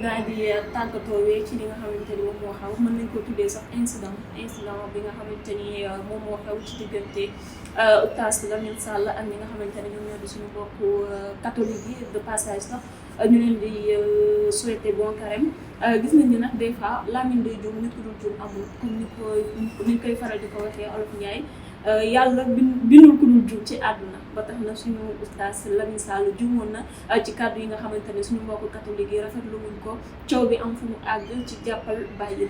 daal di tàggatoowee ci li nga xamante ni moom moo xew mën nañ ko tuddee sax incident bi nga xamante ni moom moo xew ci diggante Oustaz Lamine Sall ak ñi nga xamante ne ñoom ñoo di suñu mbokku catholique yi de passage sax ñu leen di souhaiter bon carême gis nañ ni nag des fois Lamine day juum nit ku dul juum amul comme ni koy faral di ko waxee Olof Ndiaye yàlla bindul ku dul juum ci àdduna ba tax na suñu Oustaz Lamine Sall juumoon na ci kàddu yi nga xamante ne suñu mbokku catholique yi rafetlu wuñ ko coow bi am fu mu àgg ci jàppal bàyyi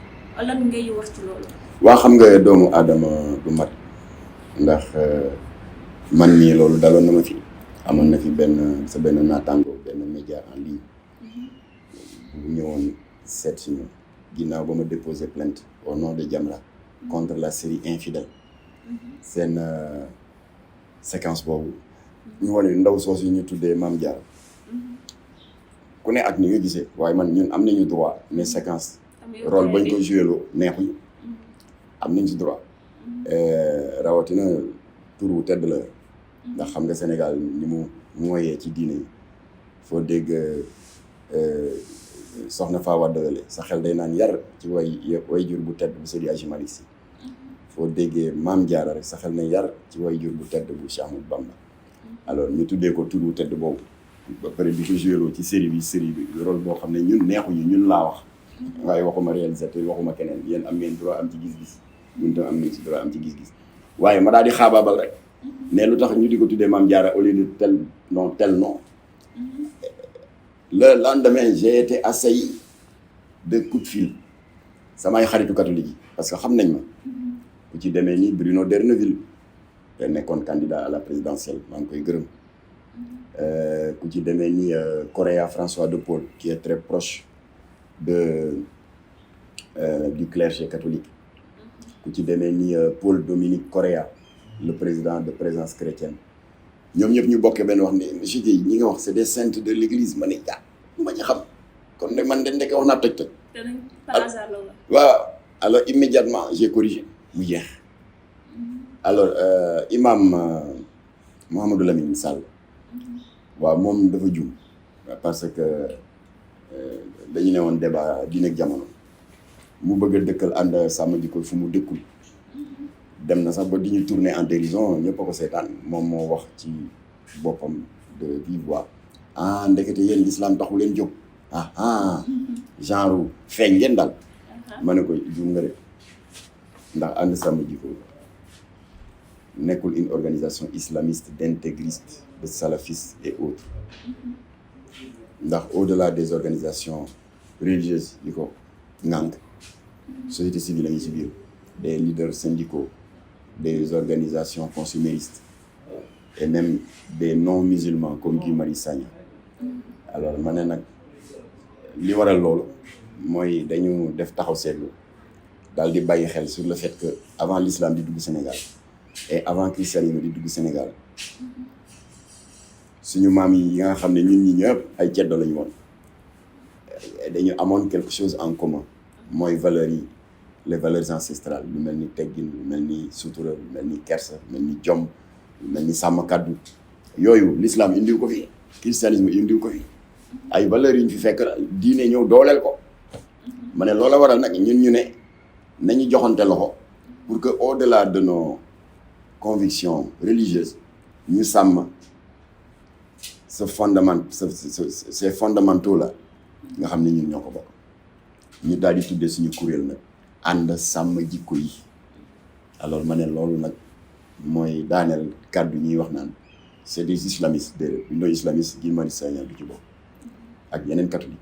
lan ngay wax ci loolu. waa xam nga doomu aadama du mat ndax man mii loolu daloon na ma fi amoon na fi benn naataango benn média en ligne bu ñëwoon seet si ñu ginnaaw ba ma déposé plainte au nom de Jamra contre la série Infidèles seen séquence boobu ñu wane ndaw soosu ñu tuddee Mame Diarra ku ne ak ni nga gisee waaye man ñun am nañu droit ne séquence rôle bañ ko joué loo neexuñu am nañ ci droit rawatina tur wu tedd la ndax xam nga Sénégal ni mu mooyee ci diine yi foo dégg soxna Faa Wade sa xel day naan yar ci way jur bu tedd bu Seydi Hadji Malick Sy foo déggee Mame Diarra rek sa xel na yar ci way jur bu tedd bu Cheikh Ahmadou Bamba alors ñu tuddee ko tur wu tedd boobu ba pare di ko joué ci série bi rôle boo xam ne ñun neexuñu ñun laa wax waaye waxuma réalisateur waxuma keneen yéen am ngeen droit am ci gis-gis ñun tam am nañ ci droit am ci gis-gis waaye ma daal di xaabaabal rek ne lu tax ñu di ko tuddee Mame Diarra au lieu de tel nom le lendemain j'ai été assailli de coups de fil samay xaritu catholique yi parce que xam nañ ma ku ci demee ni Bruno D'erneville te nekkoon candidat à la présidentielle maa ngi koy gërëm ku ci demee ni Correa François de Paul qui est très proche du clergé catholique ku ci demee ni Paul Dominique Correa le président de Présence chrétienne ñoom ñëpp ñu bokkee benn wax ne monsieur Guèye ñi nga wax c'est des saintes de l'église ma ne lu ma ci xam kon ne man de ndeke wax naa toj waaw alors immédiatement j'ai corrigé mu jeex alors imam Mouhamadou Lamine Sall waaw moom dafa juum parce que dañu ne woon débat diine ak jamono mu bëgg a dëkkal ànd sàmm jikko fu mu dëkkul dem na sax ba di ñu tourner en dérision ñëpp a ko seetaan moom moo wax ci boppam de vive voix ndekete yéen l'islam taxu leen jóg genre feeñ ngeen daal ma ne ko juum nga de ndax ànd sàmm jikko nekkul une organisation islamiste d'intégristes de salafistes et autres ndax au-delà des organisations religieuses yi ko ŋànk société civile la ngi ci biir des leaders syndicaux des organisations consuméristes et même des non-musulmans comme Guy Marius Sagna alors ma ne nag li waral loolu mooy dañu def taxaw seetlu daal di bàyyi xel sur le fait que avant l'islam di dugg Sénégal et avant christianisme di dugg Sénégal suñu maam yi nga xam ne ñun ñi ñëpp ay ceddo lañu woon dañu amoon quelque chose en commun mooy valeurs yi les valeurs ancestrales lu mel ni teggin lu mel ni sutura lu mel ni kersa lu mel ni jom lu mel ni sàmm kàddu yooyu l'islam indiw ko fi christianisme indiw ko fi ay valeurs yi ñu fi fekk diine ñëw dooleel ko ma ne loola waral nag ñun ñu ne nañu joxante loxo pour que au-delà de nos convictions religieuses ñu sàmm ces fondamentaux là nga xam ne ñun ñoo ko bokk ñu daal di tuddee suñu kuréel nag ànd sàmm jikko yi alors ma ne loolu nag mooy daaneel kàddu ñuy wax naan c'est des islamistes de no islamistes Guy Marius Sagna du ci bokk ak yeneen catholique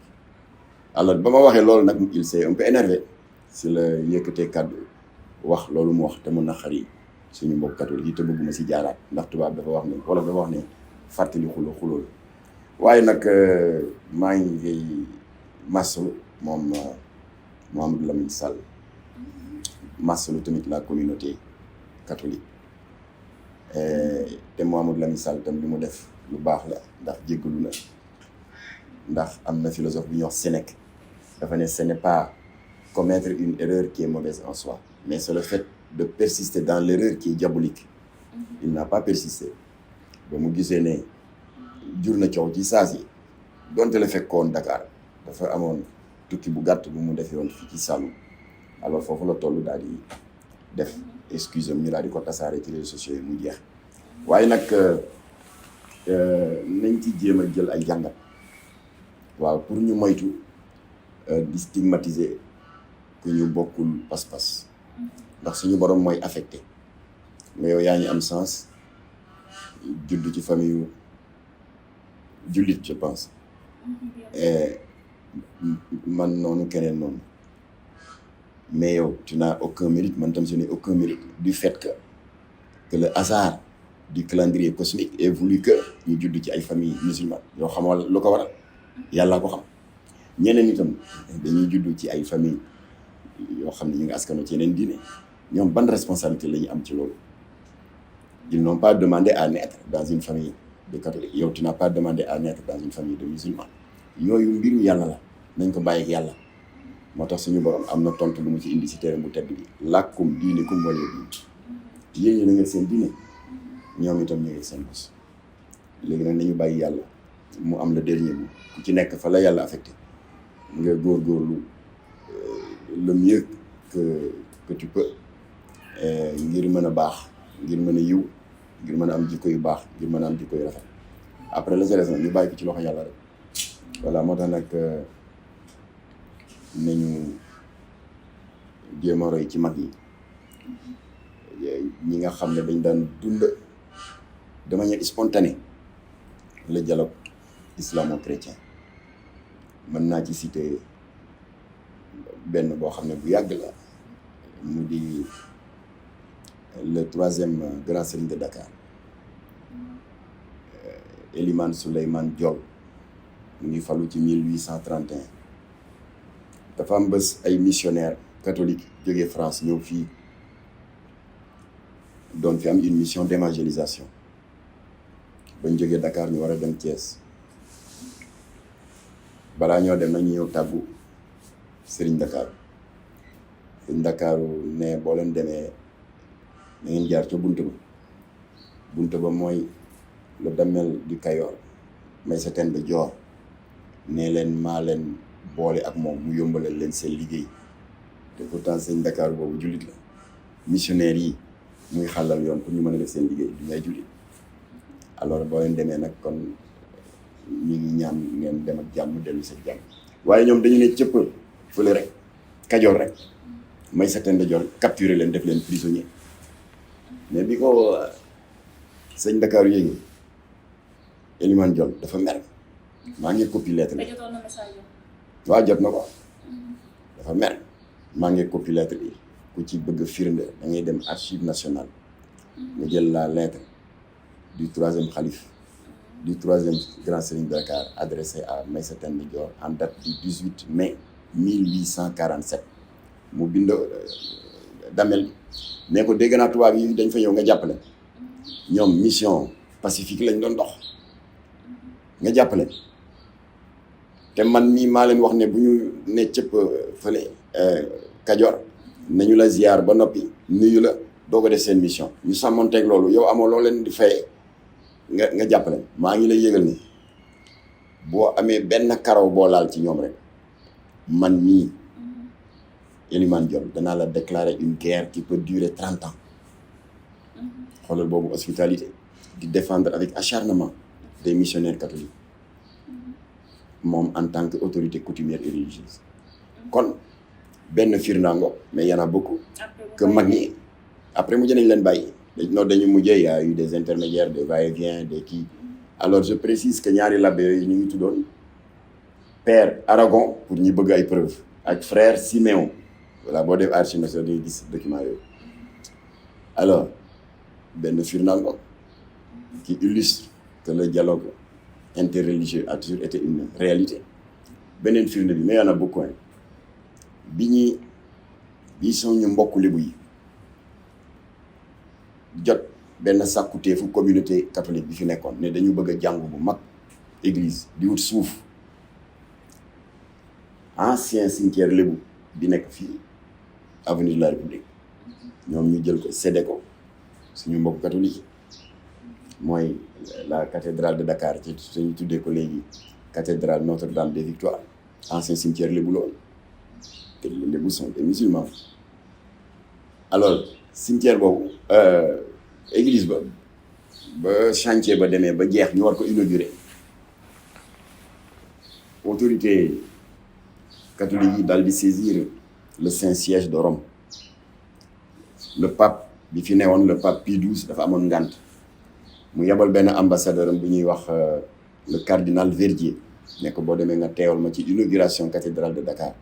alors ba ma waxee loolu nag il s'est un peu énervé si la yëkkatee kàddu wax loolu mu wax te mu naqari suñu mbokk catholique yi te bëgguma si jaaraat ndax tubaab dafa wax ne wala dafa wax ne fàttali xuloo waaye nag maa ngi masalu moom Mouhamadou Lamine Sall masalu tamit la communauté catholique te Mouhamadou Lamine Sall tam li mu def lu baax la ndax jéggalu na ndax am na philosophe bu ñuy wax Sénèque dafa ne ce n'est pas commettre une erreur qui est mauvaise en soi mais c'est le fait de persister dans l'erreur qui est diabolique. Il n'a pas persisté ba mu gisee ne jur na coow ci saa si donte la fekkoon Dakar dafa amoon tukki bu gàtt bu mu defee woon fii ci Saloum alors foofu la toll daal di def excuse am ñu daal di ko tasaare ci réseaux sociaux yi mu jeex waaye nag nañ ci jéem a jël ay jàngat waaw pour ñu moytu di stigmatiser ku ñu bokkul pas-pas ndax suñu borom mooy affecté mais yow yaa ngi am sens judd ci famille jullit je pense man noonu keneen noonu mais yow tu n'as aucun mérite man tam je n'ai aucun mérite du fait que le hasard du calendrier cosmique ait voulu que ñu judd ci ay famille musulmane yoo xamal lu ko waral yàlla ko xam ñeneen itam dañuy judd ci ay famille yoo xam ne ñu ngi askano ci yeneen diine ñoom ban responsabilité la ñu am ci loolu ils n'ont pas demandé à naître dans une famille de catholiques yow tu n'as pas demandé à naître dans une famille de musulmans yooyu mbiru yàlla la nañ ko bàyyi ak yàlla moo tax suñu borom am na tontu lu mu ci indi si téere bu tedd bi làkkum diinikum waliya diin yéen ñi na ngeen seen diine ñoom itam ñu ngi seen bos léegi nag nañu bàyyi yàlla mu am le dernier mot ku ci nekk fa la yàlla affecté nga góorgóorlu le mieux que tu peux ngir mën a baax ngir mën a yiw ngir mën a am jikko yu baax ngir mën a am jikko yu rafet après la sélection ñu bàyyi ko ci loxo yàlla rek voilà moo tax nag nañu jéem a roy ci mag yi ñi nga xam ne dañ daan dund de manière spontanée le dialogue islamo-chrétien mën naa ci citer benn boo xam ne bu yàgg la mu di le troisième grand serigne de Dakar Elimane Souleymane Diol mu ngi falu ci 1831 dafa am bés ay missionnaires catholiques jógee France ñëw fii doon fi am une mission d'évangélisation bañ jógee Dakar ñu war a dem Thiès balaa ñoo dem nag ñu ñëw tàggu Serigne Dakar Serigne Dakar ne boo leen demee na ngeen jaar ca buntu ba mooy le Damel du Kayor Maïssatène de Dior ne leen maa leen boole ak moom mu yombalal leen seen liggéey te pourtant Serigne Dakar boobu jullit la missionnaires yi muy xàllal yoon pour ñu mën a def seen liggéey du ngay jullit alors boo leen demee nag kon ñu ngi ñaan ngeen dem ak jàmm dellu seen jàmm waaye ñoom dañu ne cëpp fële rek Kajoor rek Maïssatène de Dior capturé leen def leen prisonnier mais bi ko sëñ Dakar yéegi Elimane Diol dafa mer maa ngi copie lettre bi waaw jot na ko dafa mer maa ngi copie lettre bi ku ci bëgg firnde da ngay dem archive nationale nga jël la lettre du troisième khalife du troisième grand serigne de Dakar adressé à Maïssatène de Dior en date du 18 mai 1847 mu bind Damel ne ko dégg naa tubaab yi dañ fa ñëw nga jàppale ñoom mission pacifique lañ doon dox nga jàppale te man mii maa leen wax ne bu ñu ne cëpp fële Kajoor nañu la ziar ba noppi nuyu la doo ko def seen mission ñu sàmmonteeg loolu yow amoo loo leen di fayee nga jàppale maa ngi lay yëgal ni boo amee benn karaw boo laal ci ñoom rek man mii Elimane Diol danaa la déclarer une guerre qui peut durer 30 ans xoolal boobu hospitalité di défendre avec acharnement des missionnaires catholiques moom en tant que autorité coutumière et religieuse kon benn firnango mais y en a beaucoup que mag ñi après mujj nañ leen bàyyi dañu mujjee y a eu des intermédiaires des va-et-vient des kii alors je précise que ñaari labbe yooyu ñu ngi tuddoon père Aragon pour ñi bëgg ay preuves ak frère Siméon voilà boo def archive nationale dañuy gis document yooyu alors benn firnango qui illustre que le dialogue interreligieux a toujours été une réalité beneen firnde bi mais y en a beaucoup bi suñu mbokk lébu yi jot benn sàkkuteefu communauté catholique bi fi nekkoon ne dañu bëgg a jàngu bu mag église di wut suuf ancien cimetière lébu bi nekk fii avenue de la République ñoom ñu jël ko séddee ko suñu mbokk catholique yi mooy la cathédrale de Dakar ci suñu tuddee ko léegi cathédrale Notre-Dame des Victoires ancien cimetière lébu la woon te les Lébou sont des musulmans alors cimetière boobu église ba chantier ba demee ba jeex ñu war ko inaugurer autorité catholique yi daal di saisir le Saint-Siège de Rome le pape bi fi newoon le pape Pie XII dafa amoon ngànt mu yebal benn ambassadeur am bu ñuy wax le cardinal Verdier ne ko boo demee nga teewal ma ci inauguration cathédrale de Dakar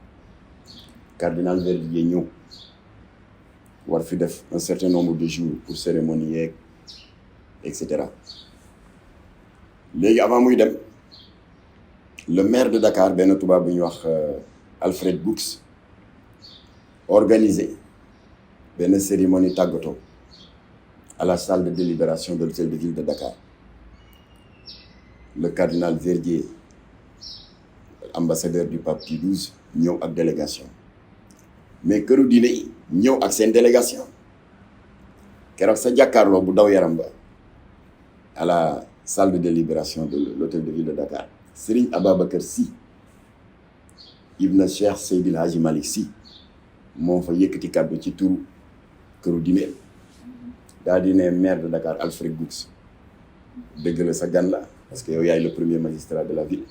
cardinal Verdier ñëw war fi def un certain nombre de jours pour cérémonie yeeg et cetera léegi avant muy dem le maire de Dakar benn tubaab bu ñuy wax Alfred Goux organisé benn cérémonie tàggatoo à la salle de délibération de l'hôtel de ville de Dakar le cardinal Verdier ambassadeur du pape Pie XII ñëw ak délégation mais këru diine yi ñëw ak seen délégation keroog sa jàkkaarloo bu daw yaram ba à la salle de délibération de l'hôtel de ville de Dakar Serigne Ababacar Sy ibn Cheikh Seydil Hadji Malick Sy moo fa yëkkati kàddu ci turu këru diine daal di ne maire de Dakar Alfred Goux dëgg la sa gan la parce que yow yaay le premier magistrat de la ville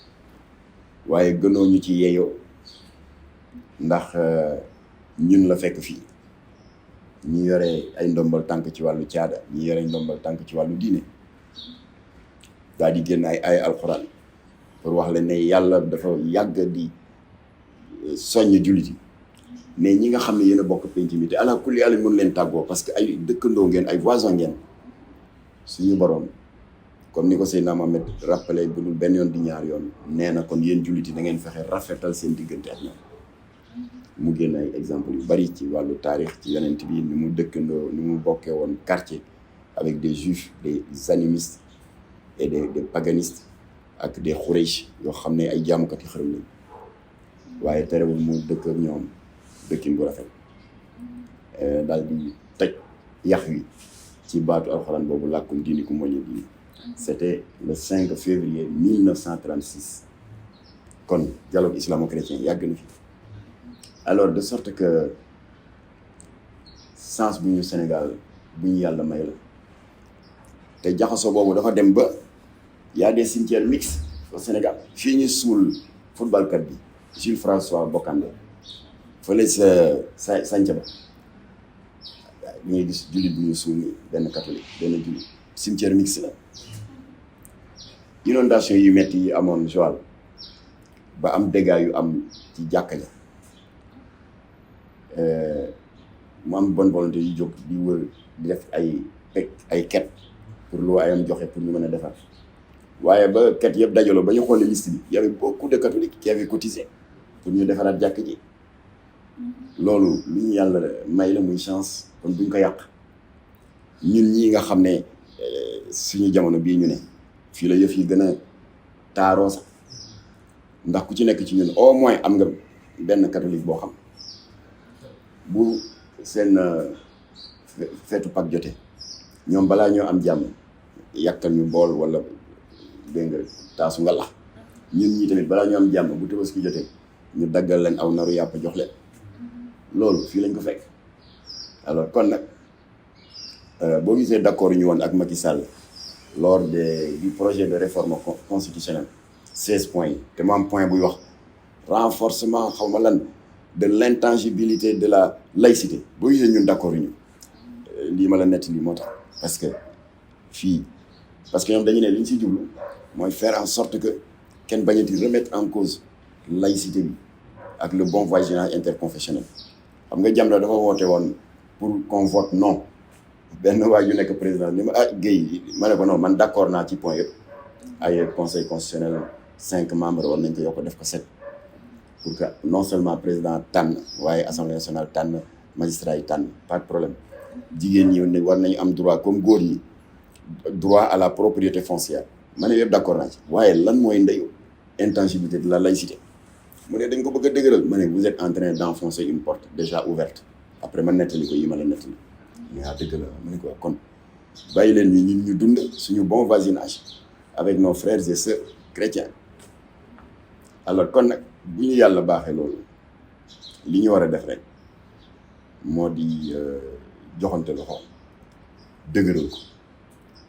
waaye gënoo ñu ci yeeyoo ndax ñun la fekk fii ñi yore ay ndombal tànk ci wàllu caada ñi yore ndombal tànk ci wàllu diine daal di génn ay alxuraan pour wax leen ne yàlla dafa yàgg di soññ jullit yi mais ñi nga xam ne yéen a bokk penc mi te ala kulli yàlla mën leen tàggoo parce que ay dëkkandoo ngeen ay voisins ngeen suñu borom comme ni ko Seydina Mohamed rappelé bu dul benn yoon di ñaar yoon nee na kon yéen jullit yi da ngeen fexe rafetal seen diggante ak ñoom mu génn ay exemple yu bari ci wàllu taarix ci yonent bi ni mu dëkkandoo ni mu bokkee woon quartier avec des juifs des animistes et des paganistes ak des Khoureychi yoo xam ne ay jaamukati xërëm lañ waaye terewul mu dëkk ak ñoom dëkkin bu rafet daal di toj yax wi ci baatu alxuraan boobu làkkum diini ku moñe diini c'était le 5 février 1936 kon dialogue islamo-chrétien yàgg na fi alors de sorte que sens bu ñu Sénégal bu ñu yàlla may la te jaxasoo boobu dafa dem ba y a des cimetières mixtes au Sénégal fii ñu suul footballkat bi Jules François Bocandé fële sa Santhiaba bi ñuy gis jullit bi ñu suul ni benn catholique benn jullit cimetière mixte la inondation yu metti yi amoon Joal ba am dégâts yu am ci jàkka ja mu am bonne volonté yu jóg di wër di def ay quête pour lu ayam joxe pour ñu mën a defar waaye ba quête yëpp dajaloo ba ñu xoolee liste bi y avait beaucoup de catholiques qui avaient cotisé pour ñu defaraat jàkk ji loolu lu ñu yàlla may la muy chance kon duñ ko yàq ñun ñii nga xam ne suñu jamono bii ñu ne fii la yëf yi gën a taaroo sax ndax ku ci nekk ci ñun au moins am nga benn catholique boo xam bu seen feetu Pâques jotee ñoom balaa ñoo am jàmm yàkkal ñu bool wala dégg nga taasu nga lax ñun ñii tamit balaa ñoo am jàmm bu Tabaski jotee ñu daggal leen aw naru yàpp jox leen loolu fii lañ ko fekk alors kon nag boo gisee d'accord ñu woon ak Macky Sall lors du projet de réforme constitutionnelle 16 points yi te mu am point buy wax renforcement xaw ma lan de l'intangibilité de la laïcité boo gisee ñun d'accord ñu lii ma la nett lii moo tax parce que ñoom dañu ne li ñu si jublu mooy faire en sorte que kenn bañati remettre en cause laïcité bi ak le bon voisinage interconfessionnel xam nga Jamra dafa woote woon pour qu'on vote non benn waay yu nekk président ni ma Guèye ma ne ko non man d'accord naa ci point yëpp ay conseil constitutionnel 5 membres war nañ ko yokk def ko 7 pour que non seulement président tànn waaye assemblée nationale tànn magistrat yi tànn pas de problème jigéen ñi ne war nañu am droit comme góor yi droit à la propriété foncière ma ne yëpp d'accord naa ci waaye lan mooy ndeyu intangibilité de la laïcité mu ne dañ ko bëgg a dëgëral ma ne vous êtes en train d'enfoncer une porte déjà ouverte après ma nettali ko yi ma la nettali mais dëgg la ma ne ko kon bàyyi leen ñu dund suñu bon voisinage avec nos frères et sœurs chrétiens alors kon nag bu ñu yàlla baaxee loolu li ñu war a def rek moo di joxante loxo dëgëral ko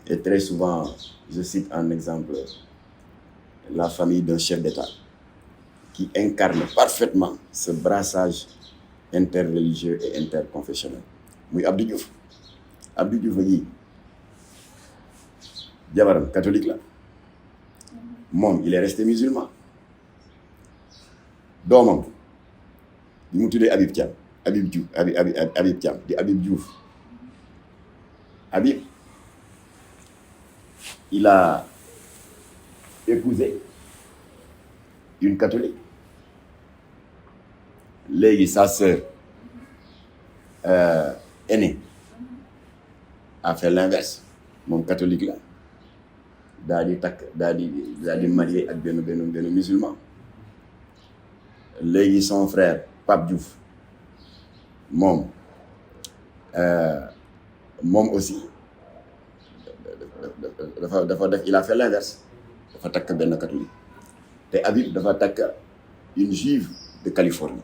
et très souvent je cite en exemple la famille d'un chef d'État qui incarne parfaitement ce brassage interreligieux et interconfessionnel muy Abdou Diouf. Abdou Diouf yi jabaram catholique la moom il est resté musulman doomam bi mu tuddee Habib Thiam Habib Diouf Habib Thiam di Habib Diouf Habib il a épousé une catholique léegi sa sœur aînée a fait l'inverse moom catholique la daal di marié ak benn musulman léegi son frère Pape Diouf moom aussi dafa def il a fait l'inverse dafa takk benn catholique te Habib dafa takk une juive de Californie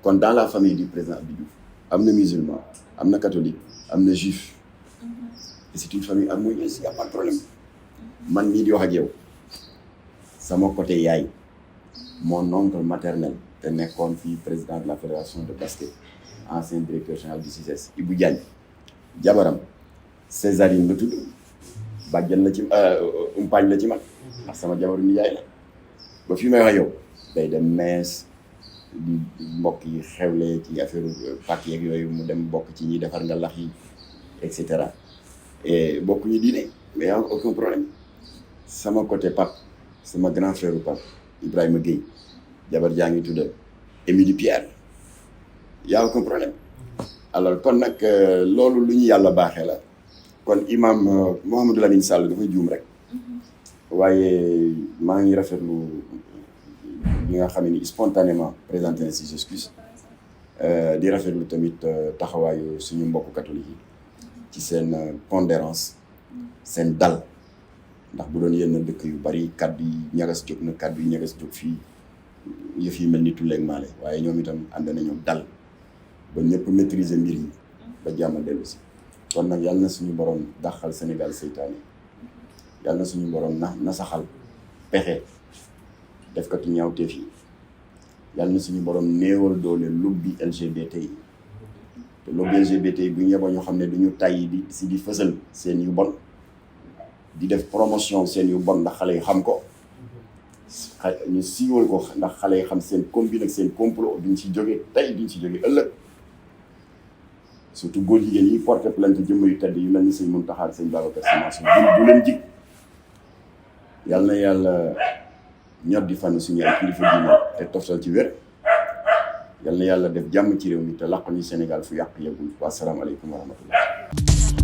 kon dans la famille du président Abdou Diouf am na musulman am na catholique am na juif et c'est une famille harmonieuse, y a pas de problème man mii di wax ak yow sama côté yaay mon oncle maternel te nekkoon fii président de la fédération de basket ancien directeur général du CICES Ibou Diagne jabaram Césarine la tudd bàjjan la ci umpaañ la ci man ndax sama jabaru ni yaay la ba fi may wax yow day dem mees di mbokk yi xewle ci affaire pàcc yeeg yooyu mu dem bokk ci ñi defar nga lax yi et cetera et bokkuñu diine mais y a aucun problème sama côté Pape sama grand frère u Pape Ibrahima Gueye jabar jaa ngi tudd Émilie Pierre y a aucun problème alors kon nag loolu lu ñu yàlla baaxee la kon imam Mouhamadou Lamine Sall dafay juum rek waaye maa ngi rafetlu li nga xam ni spontanément présenté na ses excuses di rafetlu tamit taxawaayu suñu mbokku catholique yi ci seen pondérance seen dal ndax bu doon yenn dëkk yu bari kàddu yi ñagas jóg na kàddu yi ñagas jóg fii yëf yi mel ni tulleeg maale waaye ñoom itam ànd nañu dal ba ñëpp maîtriser mbir yi ba jàmm dellu si kon nag yàlla na suñu borom daxal Sénégal seytaane yàlla na suñu borom na saxal pexe def katu ñaawteef yi yàlla na suñu borom néewal doole lobby LGBT yi te lobby LGBT yi bu ñu yeboo ñu xam ne duñu tàyyi di fësal seen yu bon di def promotion seen yu bon ndax xale yi xam ko ñu siiwal ko ndax xale yi xam seen combine ak seen complot duñ ci jóge tey duñ ci jóge ëllëg surtout góor jigéen yi porté plainte jëmm yu tedd yu mel ni sëñ Mountakha ak sëñ Babacar Sy Mansour bu leen jig yàlla na yàlla ñor di fan suñu ay kilifa diine te toftal ci wér yàlla na yàlla def jàmm ci réew mi te làq ñu Sénégal fu yàq yegul wa salaamu aleykum wa rahmatullah